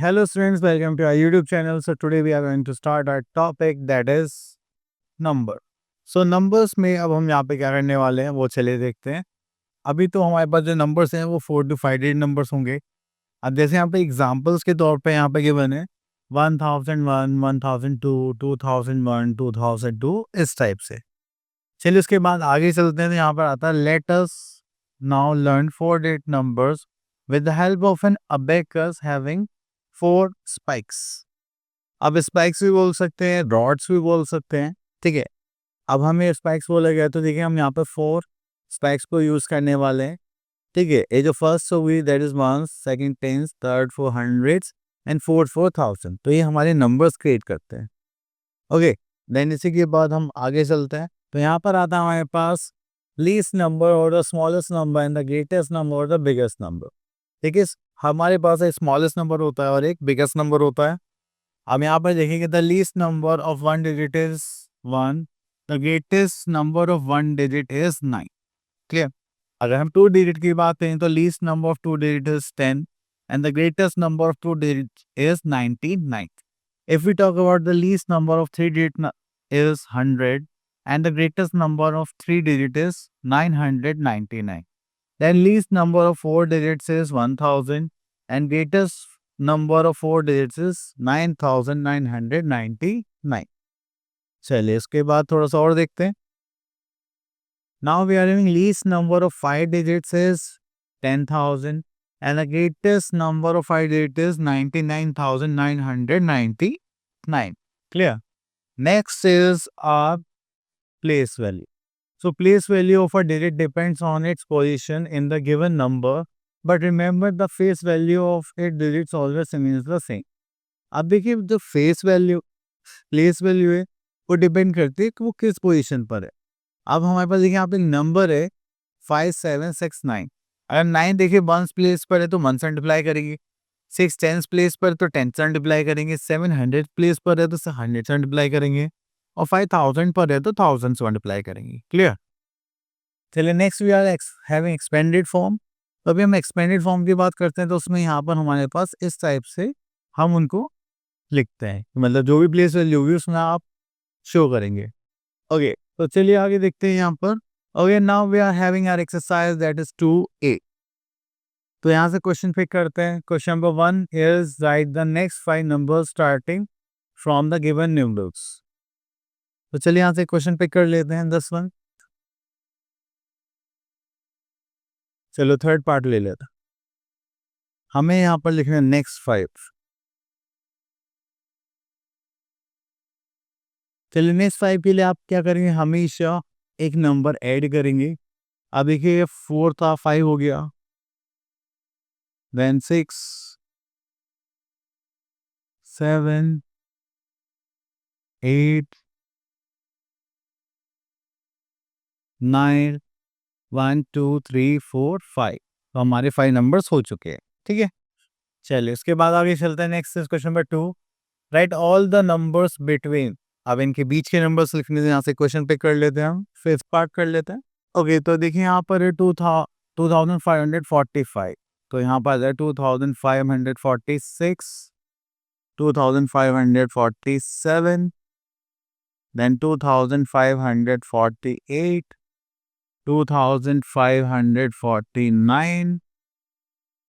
Hello students, welcome to our YouTube channel. So today we are going to start our topic that is number. So numbers में अब हम यहाँ पे क्या करने वाले हैं वो चलिए देखते हैं। अभी तो हमारे पास जो नंबर्स हैं वो 4 to 5 डिजिट नंबर्स होंगे। अब जैसे यहाँ पे एग्जांपल्स के तौर पे यहाँ पे गिवन है 1001, 1002, 2001, 2002 इस टाइप से। चलिए उसके बाद आगे चलते हैं तो यहाँ पर आता है let us now learn 4 digit numbers with the help of an abacus having 4 spikes. अब स्पाइक्स भी बोल सकते हैं, रॉड्स भी बोल सकते हैं, ठीक है। अब हमें स्पाइक्स बोला गया तो देखिए हम यहाँ पे 4 स्पाइक्स को यूज करने वाले हैं, ठीक है। ये जो फर्स्ट होगी that is ones, second tens, third 400 and fourth 4000, तो ये हमारे नंबर्स क्रिएट करते हैं। ओके, देन इसी के बाद हम आगे चलते हैं तो यहाँ पर आता है हमारे पास लीस्ट नंबर और the smallest number and the greatest number और द बिगेस्ट नंबर। ठीक है, हमारे पास एक स्मॉलेस्ट नंबर होता है और एक बिगेस्ट नंबर होता है। अब यहाँ पर देखेंगे the least number of 1 digit is 1, the greatest number of 1 digit is 9। Clear. अगर हम 2 डिजिट की बात करें तो least number of 2 digit is 10 and the greatest number of 2 digit is 99। If we talk about the least number of 3 digit is 100 and the greatest number of 3 digit is 999. Then least number of 4 digits is 1000 and greatest number of 4 digits is 9999. चलिए इसके बाद थोड़ा सा और देखते हैं। Now we are having least number of 5 digits is 10,000 and the greatest number of 5 digits is 99,999. Clear? Next is our place value. So place value of a digit depends on its position in the given number, but remember the face value of its digits always remains the same. अब देखिए जो face value place value है वो depend करती है कि वो किस पोजीशन पर है। अब हमारे पास देखिए यहाँ पे नंबर है 5769। अगर 9 देखिए 1 प्लेस पर है तो 1 से मल्टीप्लाई करेंगे, 6 10 प्लेस पर तो 10 से मल्टीप्लाई करेंगे, 700 प्लेस पर है तो 100 से मल्टीप्लाई करेंगे और 5000 पर है तो 1000 से मल्टीप्लाई करेंगे। क्लियर। चलिए next we are having expanded form. तो अभी हम एक्सपेंडेड फॉर्म की बात करते हैं तो उसमें यहाँ पर हमारे पास इस टाइप से हम उनको लिखते हैं, मतलब जो भी प्लेस वैल्यू होगी उसमें आप शो करेंगे। ओके, तो चलिए आगे देखते हैं यहाँ पर। Okay, now we are having our exercise that is 2A। तो यहाँ से क्वेश्चन पिक करते हैं। Question number 1 is write the next 5 numbers starting from the given numerals. तो चलिए यहाँ से क्वेश्चन पिक कर लेते हैं 10 1। चलो थर्ड पार्ट ले लेते हैं। हमें यहाँ पर लिखना है नेक्स्ट 5। चलिए नेक्स्ट 5 के लिए आप क्या करेंगे, हमेशा एक नंबर ऐड करेंगे। अब देखिए 4 था, 5 हो गया, देन 6 7 8 9 1 2 3 4 5। तो हमारे 5 नंबर्स हो चुके हैं, ठीक है। चलिए इसके बाद आगे चलते हैं। Next question number 2, right all the numbers between. अब इनके बीच के नंबर्स लिखने से यहाँ से क्वेश्चन पिक कर लेते हैं, हम फिफ्थ पार्ट कर लेते हैं। ओके, तो देखिए यहाँ पर है 2545। तो यहाँ पर है 2546, 2547, देन 2548, 2549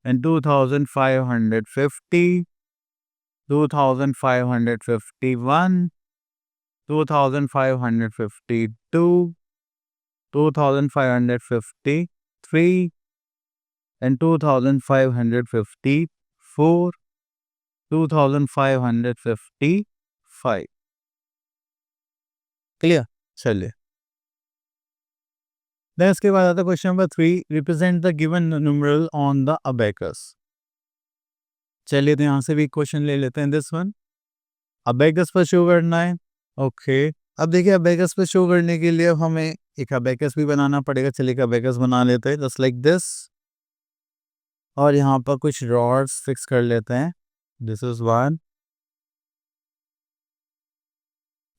and 2550, 2551, 2552, 2553 and 2554, 2555। क्लियर। चलिए देन इसके बाद आता है question number 3, represent the given numeral on the abacus. चलिए तो यहाँ से भी क्वेश्चन ले लेते हैं। दिस वन अबेकस पर शो करना है। ओके, अब देखिए अबेकस पे शो करने के लिए हमें एक अबेकस भी बनाना पड़ेगा। चलिए एक अबेकस बना लेते हैं जस्ट लाइक दिस, और यहाँ पर कुछ रॉड्स फिक्स कर लेते हैं। This is 1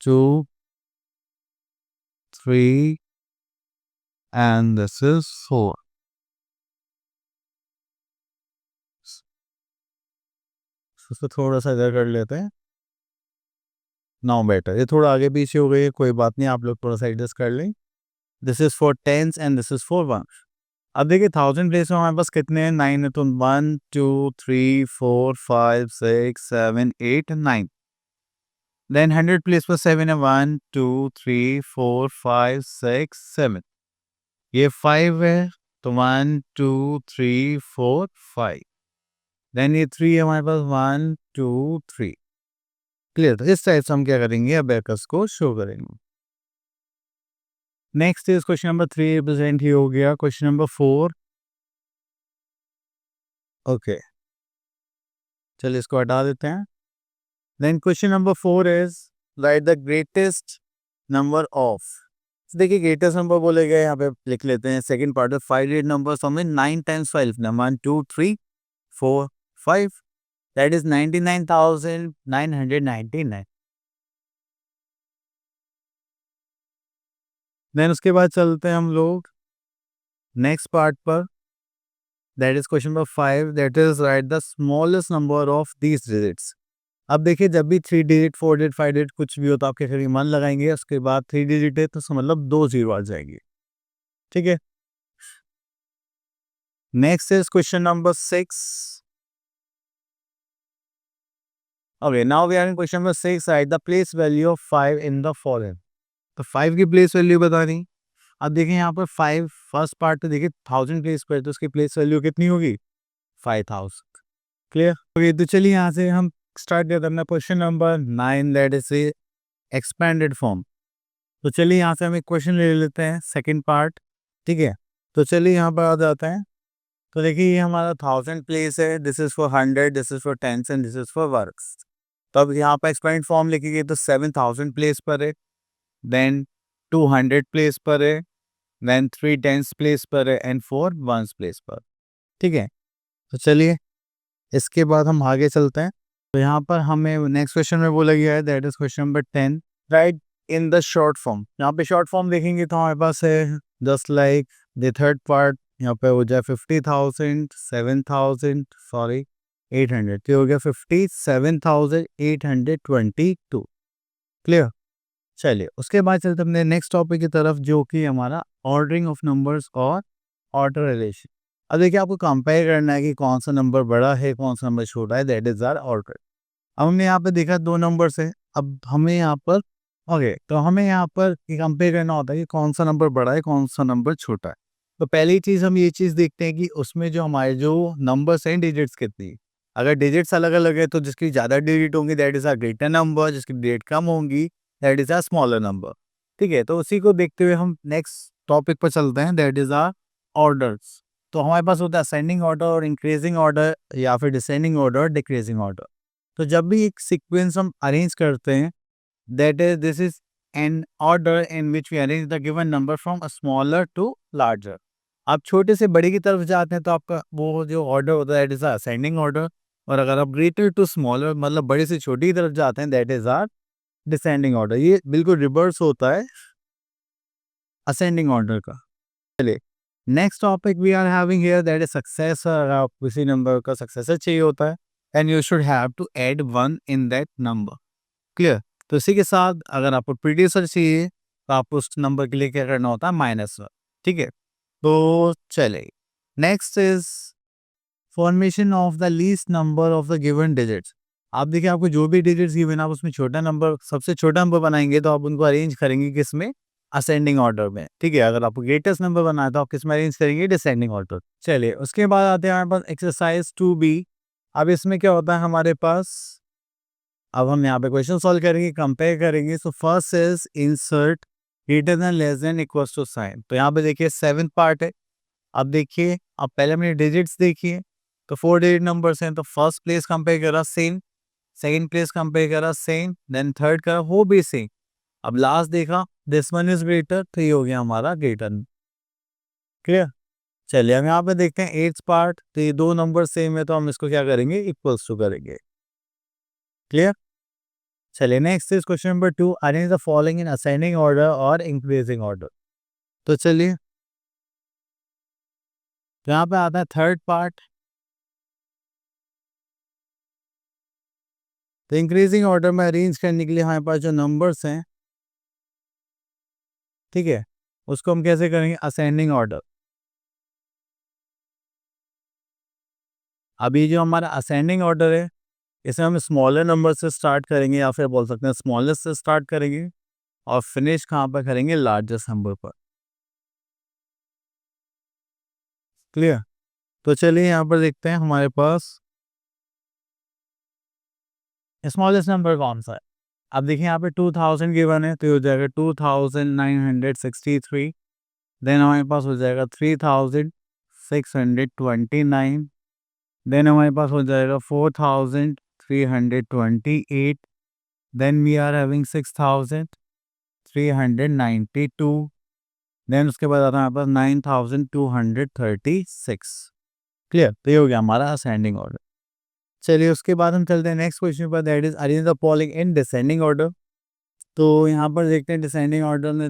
2 3 and this is 4। उसको थोड़ा सा इधर कर लेते हैं। नाउ बेटर, ये थोड़ा आगे पीछे हो गई है, कोई बात नहीं, आप लोग थोड़ा सा एडजस्ट कर लें। This is for tens and this is for one. अब देखिए 1000 प्लेस में हमारे पास कितने हैं, 9 है, तो 1 2 3 4 5 6 7 8 9। देन 100 प्लेस पर 7 है, 1 2 3 4 5 6 7। ये 5 है, तो 1 2 3 4 5। देन ये 3 है हमारे पास, 1 2 3। क्लियर, तो इस टाइप से हम क्या करेंगे, अबेकस को शो करेंगे। Next is question number 3 represent ही हो गया। क्वेश्चन नंबर 4, ओके, चलिए इसको हटा देते हैं। Then question number 4 is write the greatest number of. देखिए ग्रेटेस्ट नंबर बोले गए, यहाँ पे लिख लेते हैं second part of 5 digit numbers हमें 9 टाइम्स 5 ना, 1 2 3 4 5, दैट इज 99,999। देन उसके बाद चलते हैं हम लोग नेक्स्ट पार्ट पर, that is question number 5, that is write the smallest number of these digits. अब देखिए जब भी 3 डिजिट 4 डिजिट 5 डिजिट कुछ भी हो तो आपके करीब मन लगाएंगे, उसके बाद 3 डिजिट है तो उसका मतलब 2 जीरो आ जाएंगे। ठीक है, next is question number 6। Okay, now we are in question number 6, write the place value of 5 in the following. तो 5 की प्लेस वैल्यू बतानी। अब देखिए यहाँ पर 5 फर्स्ट पार्ट तो देखिए 1000 प्लेस पर, तो उसकी प्लेस वैल्यू कितनी होगी, 5000। क्लियर, ओके, तो चलिए यहाँ से हम स्टार्ट करते हैं question number 9, that is expanded form. तो चलिए यहाँ से हम एक क्वेश्चन ले लेते हैं सेकंड पार्ट। ठीक है, तो चलिए यहाँ पर आ जाते हैं। तो देखिए ये हमारा 1000 प्लेस है, this is for 100, this is for tens and this is for works. तो अब यहाँ पर एक्सपेंड फॉर्म लिखिए तो 7000 प्लेस पर है, देन 200 प्लेस पर है, देन 3 टेंस प्लेस पर है एंड 4 वंस प्लेस पर। ठीक है, तो चलिए इसके बाद हम आगे चलते हैं। तो यहाँ पर हमें नेक्स्ट क्वेश्चन में बोला गया है, that is question number 10, right in the short form. यहाँ पे शॉर्ट फॉर्म देखेंगे तो हमारे पास है just like the third part, यहाँ पे हो जाए 50,000 7,000 सॉरी 800, तो हो गया 57,822। क्लियर, चलिए उसके बाद चलते अपने नेक्स्ट टॉपिक की तरफ, जो कि हमारा ऑर्डरिंग ऑफ नंबर्स और ऑर्डर रिलेशन। अब देखिए आपको कंपेयर करना है कि कौन सा नंबर बड़ा है कौन सा नंबर छोटा है, दैट इज आवर ऑर्डर। अब हमने यहाँ पे देखा 2 नंबर्स है, अब हमें यहाँ पर ओके, तो हमें यहाँ पर कंपेयर करना होता है कि कौन सा नंबर बड़ा है कौन सा नंबर छोटा है। तो पहली चीज़ हम ये चीज़ देखते हैं कि उसमें जो हमारे जो नंबर्स हैं डिजिट्स कितनी है। अगर डिजिट्स अलग अलग है तो जिसकी ज़्यादा डिजिट होंगी that is a greater number, जिसकी डिजिट कम होंगी that is a smaller number. ठीक है, तो उसी को देखते हुए हम नेक्स्ट टॉपिक पर चलते हैं, दैट इज़ आर ऑर्डर्स। तो हमारे पास होता है असेंडिंग ऑर्डर और इंक्रीजिंग ऑर्डर, या फिर डिसेंडिंग ऑर्डर डिक्रीजिंग ऑर्डर। तो जब भी एक सीक्वेंस हम अरेंज करते हैं, that is this is an order in which we arrange the given number from smaller to larger. आप छोटे से बड़े की तरफ जाते हैं तो आपका वो जो ऑर्डर होता है दैट इज असेंडिंग ऑर्डर, और अगर आप ग्रेटर टू स्मॉलर मतलब बड़े से छोटी की तरफ जाते हैं that is our descending order. ये बिल्कुल रिवर्स होता है असेंडिंग ऑर्डर का। चलिए next topic we are having here, that is successor. आप किसी नंबर का सक्सेसर चाहिए होता है and you should have to add 1 in that number. Clear, तो इसी के साथ अगर आपको प्रीडियसर चाहिए तो आपको उस नंबर के लिए क्या करना होता है, -1। ठीक है, तो चलिए next is formation of the least number of the given digits. आप देखिए आपको जो भी डिजिट्स गिवन आप उसमें छोटा नंबर, सबसे छोटा नंबर बनाएंगे तो आप उनको अरेंज करेंगे किसमें, असेंडिंग ऑर्डर में। ठीक है, अगर आपको ग्रेटेस्ट नंबर बनाना है तो आप किस में अरेंज करेंगे, डिसेंडिंग ऑर्डर। चलिए उसके बाद आते हैं हमारे पास एक्सरसाइज 2B। अब इसमें क्या होता है हमारे पास, अब हम यहाँ पे क्वेश्चन सॉल्व करेंगे, कंपेयर करेंगे। So first is insert greater than less than equals to sign. तो यहाँ पे देखिए 7th पार्ट है। अब देखिए, अब पहले हमने डिजिट्स देखिए, तो 4 डिजिट नंबर्स हैं, तो फर्स्ट प्लेस कंपेयर करा सेम, सेकंड प्लेस कंपेयर करा सेम, देन थर्ड करा वो भी सेम। अब लास्ट देखा दिस वन इज ग्रेटर, तो ये हो गया हमारा ग्रेटर। क्लियर, चलिए हम यहाँ पे देखते हैं 8th पार्ट। तो ये दो नंबर सेम है तो हम इसको क्या करेंगे, इक्वल्स टू करेंगे। क्लियर, चलिए next is question number 2, arrange the following in ascending order और इंक्रीजिंग ऑर्डर। तो चलिए यहाँ पे आता है थर्ड पार्ट। तो इंक्रीजिंग ऑर्डर में अरेंज करने के लिए हमारे पास जो नंबर्स हैं, ठीक है, उसको हम कैसे करेंगे, असेंडिंग ऑर्डर। अभी जो हमारा असेंडिंग ऑर्डर है, इसे हम स्मॉलर नंबर से स्टार्ट करेंगे या फिर बोल सकते हैं स्मॉलेस्ट से स्टार्ट करेंगे और फिनिश कहाँ पर करेंगे, लार्जेस्ट नंबर पर। क्लियर? तो चलिए यहाँ पर देखते हैं हमारे पास स्मॉलेस्ट नंबर कौन सा है। अब देखिए यहाँ पे 2000 गिवन है, तो ये हो जाएगा 2963। देन हमारे पास हो जाएगा 3629। देन हमारे पास हो जाएगा 4328। Then we are having 6392। Then उसके बाद आता है हमारे पास 9236। क्लियर? तो ये हो गया हमारा असेंडिंग ऑर्डर। चलिए उसके बाद हम चलते हैं नेक्स्ट क्वेश्चन पर, that is arrange the following in descending order. तो यहाँ पर देखते हैं डिसेंडिंग ऑर्डर में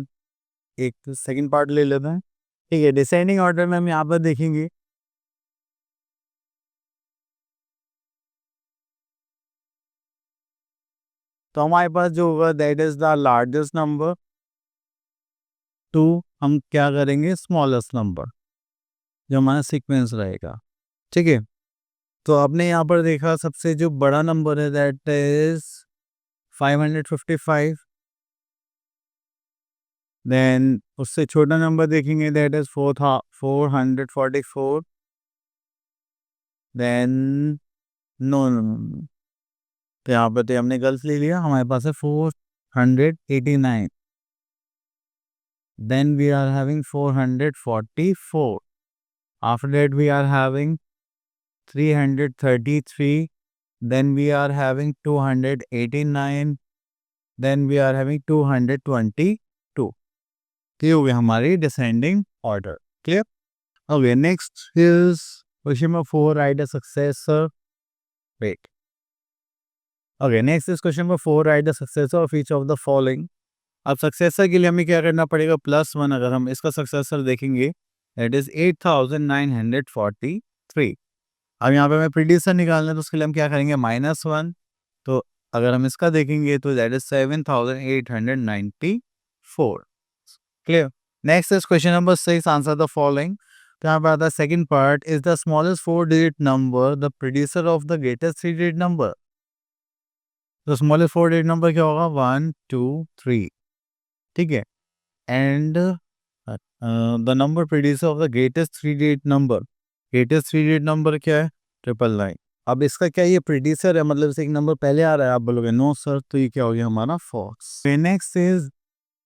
एक सेकंड पार्ट ले लेते हैं। ठीक है, डिसेंडिंग ऑर्डर में हम यहाँ पर देखेंगे तो हमारे पास जो होगा that is the largest number two हम क्या करेंगे, स्मॉलेस्ट नंबर, जो हमारा सीक्वेंस रहेगा। ठीक है, तो आपने यहाँ पर देखा सबसे जो बड़ा नंबर है दैट इज 555। देन उससे छोटा नंबर देखेंगे that is 444। Then no no no, तो यहाँ पे तो हमने गलत ले लिया, हमारे पास है 489। Then we are having 444। After that we are having 333। Then we are having 289। Then we are having 222। ये हो गया हमारी descending order. Clear? Okay, next is question number 4, write a successor. Wait, okay, next is question number 4, write the successor of each of the following. अब successor के लिए हमें क्या करना पड़ेगा, +1। अगर हम इसका सक्सेसर देखेंगे दैट इज 8943। अब यहाँ पे हमें प्रीडियसर निकालना है, तो उसके लिए हम क्या करेंगे, -1। तो अगर हम इसका देखेंगे तो that is 7894। Clear? Next is question number 6, answer the following. तो यहाँ पे आता है second part, is the smallest 4 digit number the producer of the greatest 3 digit number. तो स्मॉलेस्ट 4 डिजिट नंबर क्या होगा, 1 2 3। ठीक है, and the number producer of the greatest 3 digit number, greatest 3 digit number क्या है, 999। अब इसका क्या ये प्रोड्यूसर है, मतलब से एक नंबर पहले आ रहा है, आप बोलोगे नो सर, तो ये क्या हो गया हमारा false. Next is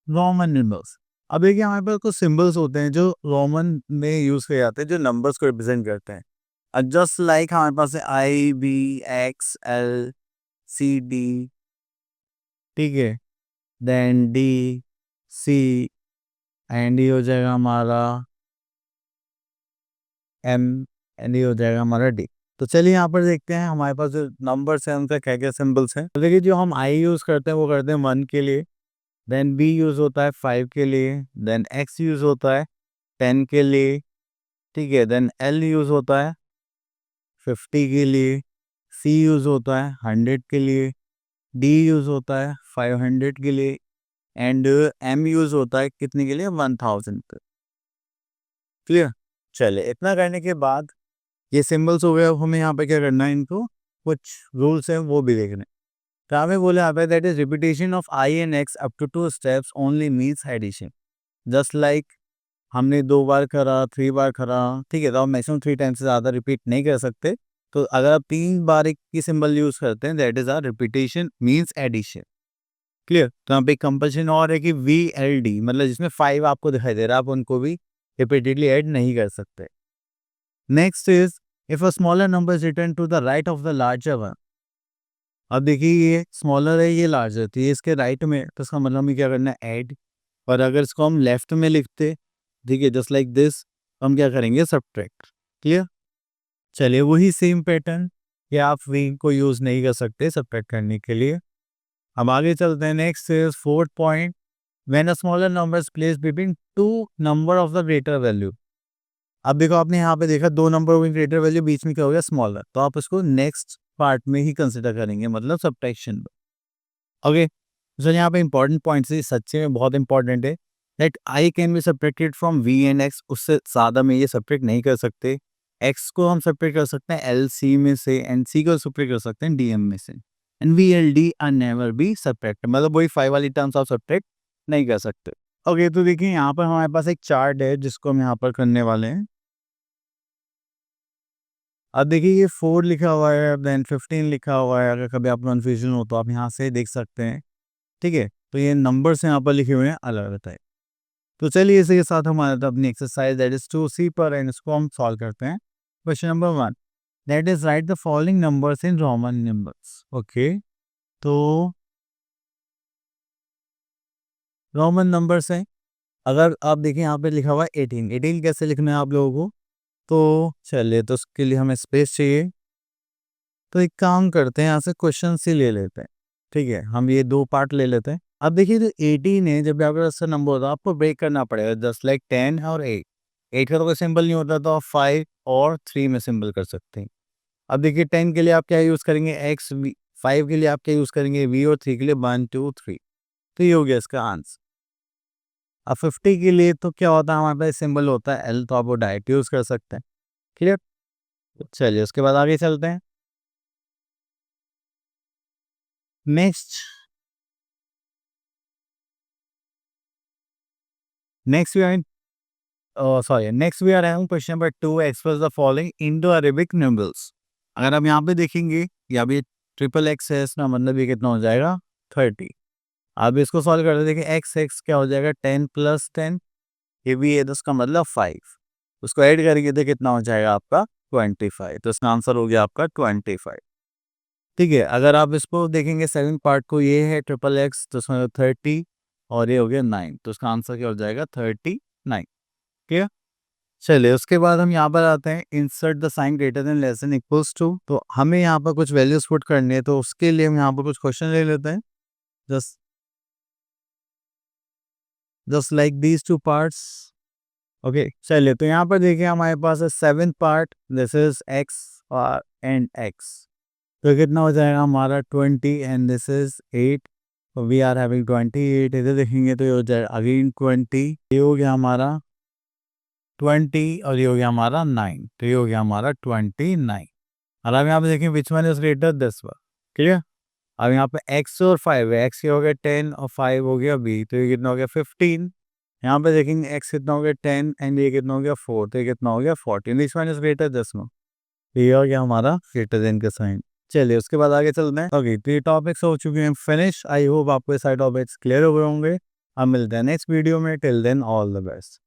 Roman numerals. अब देखिए हमारे पास कुछ सिंबल्स होते हैं जो रोमन में यूज किए जाते हैं, जो नंबर्स को रिप्रेजेंट करते हैं। जस्ट लाइक हमारे पास है IBXLCD। ठीक है, देन DC, एंड ये हो जाएगा हमारा M, एंड ये हो जाएगा हमारा D। तो चलिए यहाँ पर देखते हैं हमारे पास जो नंबर्स हैं उनका क्या क्या सिंबल्स हैं। तो देखिए जो हम I यूज करते हैं वो करते हैं 1 के लिए, देन B यूज होता है 5 के लिए, देन X यूज होता है 10 के लिए। ठीक है, देन L यूज होता है 50 के लिए, C यूज होता है 100 के लिए, D यूज होता है 500 के लिए, एंड M यूज होता है कितने के लिए, 1000 के। क्लियर? चले, इतना करने के बाद ये सिंबल्स हो गए, अब हमें यहाँ पे क्या करना है, इनको कुछ रूल्स हैं वो भी देखने। तो हमें बोले यहाँ पे that is repetition of I and X up to 2 steps only means addition. Just like हमने 2 बार करा, 3 बार करा, ठीक है, तो हम मैक्सिमम 3 टाइम्स से ज़्यादा रिपीट नहीं कर सकते। तो अगर आप 3 बार एक की सिंबल यूज़ करते हैं that is our repetition means addition. Clear? तो यहाँ पे एक कंपल्शन और है कि VLD, मतलब जिसमें 5 आपको दिखाई दे रहा है, आप उनको भी रिपीटेडली ऐड नहीं कर सकते। Next is if a smaller number is return to the right of the larger one. अब देखिए ये स्मॉलर है, ये लार्जर, तो ये इसके राइट में, तो इसका मतलब हमें क्या करना है, ऐड। और अगर इसको हम लेफ्ट में लिखते, ठीक है, जस्ट लाइक दिस, हम क्या करेंगे, सब्ट्रैक्ट। क्लियर? चलिए वही सेम पैटर्न, कि आप वी को यूज़ नहीं कर सकते सब्ट्रैक्ट करने के लिए। अब आगे चलते हैं, next is fourth point, when a smaller number is placed between 2 number of the greater value. अब देखो आपने यहाँ पे देखा 2 नंबर ऑफ ग्रेटर वैल्यू, बीच में क्या हो गया, स्मॉलर, तो आप इसको नेक्स्ट पार्ट में ही कंसिडर करेंगे, मतलब सब्ट्रैक्शन में। ओके, सो यहाँ पे इंपॉर्टेंट पॉइंट्स है, सच्चे में बहुत इंपॉर्टेंट है, that I can be subtracted from V and X, उससे ज़्यादा में ये सब्ट्रैक्ट नहीं कर सकते। एक्स को हम सब्ट्रैक्ट कर सकते हैं एल सी में से, एंड सी को सब्ट्रैक्ट कर सकते हैं डी एम में से, and V L D R never be subtract, मतलब वही 5 वाली टर्म्स आप सब्ट्रैक्ट नहीं कर सकते। ओके, तो देखिए यहाँ पर हमारे पास एक चार्ट है जिसको हम यहाँ पर करने वाले हैं। अब देखिए ये 4 लिखा हुआ है, देन 15 लिखा हुआ है, अगर कभी आपको कन्फ्यूजन हो तो आप यहाँ से देख सकते हैं, ठीक है। तो ये नंबर्स यहाँ पर लिखे हुए हैं अलग अलग। तो चलिए इसी के साथ हमारा अपनी एक्सरसाइज दैट इज 2C पर, एंड इसको हम सॉल्व करते हैं। Question number 1, that is write the following numbers in Roman numbers. Okay, तो रोमन नंबर्स हैं, अगर आप देखिए यहाँ पे लिखा हुआ है 18, 18 कैसे लिखना है आप लोगों को, तो चलिए तो उसके लिए हमें स्पेस चाहिए। तो एक काम करते हैं, यहाँ से क्वेश्चन ही ले लेते हैं, ठीक है, हम ये 2 पार्ट ले लेते हैं। अब देखिए जो 18 है, जब आपके पास नंबर होता है आपको ब्रेक करना पड़ेगा, जस्ट लाइक 10 और 8। 8 का तो कोई सिंबल नहीं होता, तो आप 5 और 3 में सिंबल कर सकते हैं। अब देखिए 10 के लिए आप क्या यूज़ करेंगे, एक्स, वी, 5 के लिए आप क्या यूज़ करेंगे, वी, और 3 के लिए 1 2 3। तो ये हो गया इसका आंसर। अब 50 के लिए तो क्या होता है, हमारे पास सिंबल होता है एल, तो आप वो डायरेक्ट यूज़ कर सकते हैं। क्लियर, चलिए उसके बाद आगे चलते हैं। Next next we are next we are having question number 2, express the following Indo Arabic numerals. अगर हम यहाँ पे देखेंगे, या भी ट्रिपल एक्स है, इसका मतलब ये कितना हो जाएगा, 30। अब इसको सॉल्व करते देखिए, एक्स एक्स क्या हो जाएगा, 10 + 10, ये भी है, तो उसका मतलब 5। उसको ऐड करेंगे तो कितना हो जाएगा आपका 25, तो इसका आंसर हो गया आपका 25। ठीक है, अगर आप इसको देखेंगे 7 पार्ट को, ये है ट्रिपल एक्स, तो उसमें 30 और ये हो गया 9, तो उसका आंसर क्या हो जाएगा 39। ठीक है, चलिए उसके बाद हम यहाँ पर आते हैं, insert the sign greater than less than equals to. तो हमें यहाँ पर कुछ वैल्यूज पुट करनी है, तो उसके लिए हम यहाँ पर कुछ क्वेश्चन ले लेते हैं, just just like these 2 parts. Okay, चलिए तो यहाँ पर देखिए हमारे पास है 7 पार्ट, दिस इज एक्स और एंड एक्स, तो कितना हो जाएगा हमारा 20, and this is 8, we are having 28। इधर देखेंगे तो ये हो जाएगा अगेन 20, ये हो गया हमारा 20, और ये हो गया हमारा 9, तो ये हो गया हमारा 29। और अब यहाँ पे देखें which one is greater, this one. Clear, अब यहाँ पे x और 5 है, x हो गया 10 और 5 हो गया b, तो ये कितना हो गया 15। यहाँ पे देखेंगे x कितना हो गया 10, एंड ये कितना हो गया 4, तो ये कितना हो गया 14। This one is greater this one, ये हो गया हमारा ग्रेटर देन का साइन। चलिए उसके बाद आगे चलते हैं। ओके, तो ये टॉपिक्स हो चुके हैं फिनिश। आई होप आपको ये सारे टॉपिक्स क्लियर हो गए होंगे। अब मिलते हैं नेक्स्ट वीडियो में, till then all the best.